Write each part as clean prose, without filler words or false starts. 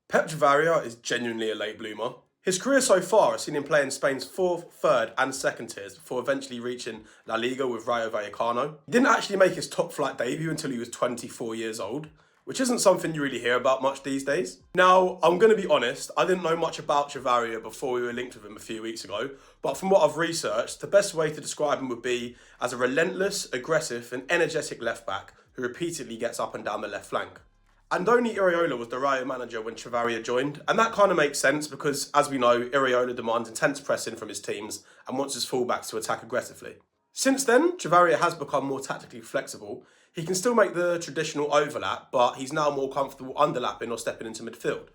Pep Chavarria is genuinely a late bloomer. His career so far has seen him play in Spain's fourth, third and second tiers before eventually reaching La Liga with Rayo Vallecano. He didn't actually make his top flight debut until he was 24 years old, which isn't something you really hear about much these days. Now, I'm going to be honest, I didn't know much about Chavarria before we were linked with him a few weeks ago, but from what I've researched, the best way to describe him would be as a relentless, aggressive and energetic left back who repeatedly gets up and down the left flank. Andoni Iraola was the Rayo manager when Chavarria joined, and that kind of makes sense because, as we know, Iraola demands intense pressing from his teams and wants his fullbacks to attack aggressively. Since then, Chavarria has become more tactically flexible. He can still make the traditional overlap, but he's now more comfortable underlapping or stepping into midfield.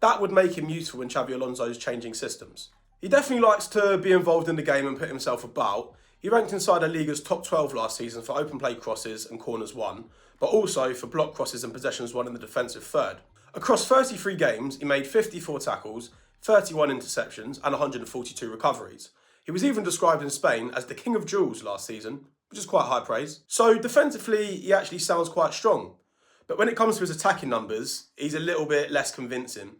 That would make him useful in Xabi Alonso's changing systems. He definitely likes to be involved in the game and put himself about. He ranked inside La Liga's top 12 last season for open play crosses and corners won, but also for block crosses and possessions won in the defensive third. Across 33 games, he made 54 tackles, 31 interceptions and 142 recoveries. He was even described in Spain as the King of Duels last season, which is quite high praise. So defensively, he actually sounds quite strong. But when it comes to his attacking numbers, he's a little bit less convincing.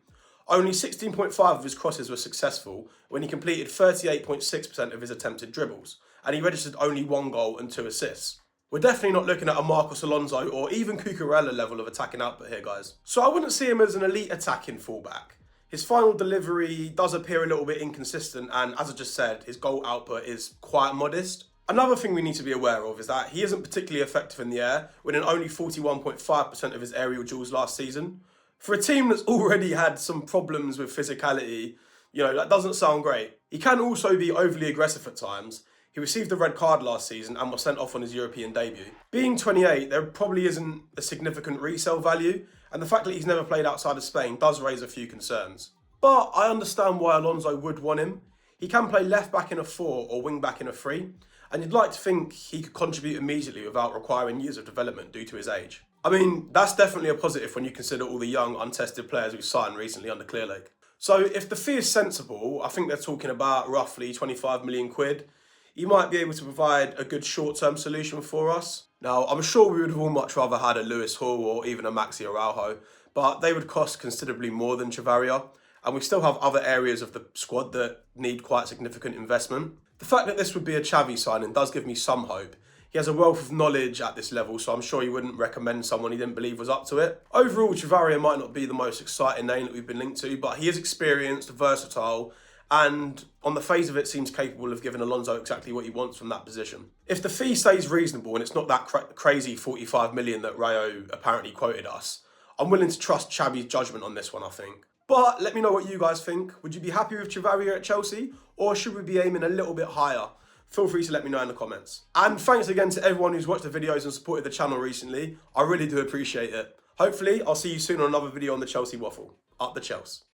Only 16.5 of his crosses were successful when he completed 38.6% of his attempted dribbles, and he registered only 1 goal and 2 assists. We're definitely not looking at a Marcos Alonso or even Cucurella level of attacking output here, guys. So I wouldn't see him as an elite attacking fullback. His final delivery does appear a little bit inconsistent, and as I just said, his goal output is quite modest. Another thing we need to be aware of is that he isn't particularly effective in the air, winning only 41.5% of his aerial duels last season. For a team that's already had some problems with physicality, that doesn't sound great. He can also be overly aggressive at times. He received a red card last season and was sent off on his European debut. Being 28, there probably isn't a significant resale value, and the fact that he's never played outside of Spain does raise a few concerns. But I understand why Alonso would want him. He can play left back in a 4 or wing back in a 3, and you'd like to think he could contribute immediately without requiring years of development due to his age. I mean, that's definitely a positive when you consider all the young, untested players we've signed recently under Clearlake. So if the fee is sensible, I think they're talking about roughly 25 million quid. He might be able to provide a good short-term solution for us. Now, I'm sure we would have all much rather had a Lewis Hall or even a Maxi Araujo, but they would cost considerably more than Chavarria, and we still have other areas of the squad that need quite significant investment. The fact that this would be a Xavi signing does give me some hope. He has a wealth of knowledge at this level, so I'm sure he wouldn't recommend someone he didn't believe was up to it. Overall, Chavarria might not be the most exciting name that we've been linked to, but he is experienced, versatile, and on the face of it seems capable of giving Alonso exactly what he wants from that position. If the fee stays reasonable and it's not that crazy 45 million that Rayo apparently quoted us, I'm willing to trust Xabi's judgment on this one, I think. But let me know what you guys think. Would you be happy with Chavarria at Chelsea, or should we be aiming a little bit higher? Feel free to let me know in the comments. And thanks again to everyone who's watched the videos and supported the channel recently. I really do appreciate it. Hopefully, I'll see you soon on another video on the Chelsea Waffle. Up the Chelsea.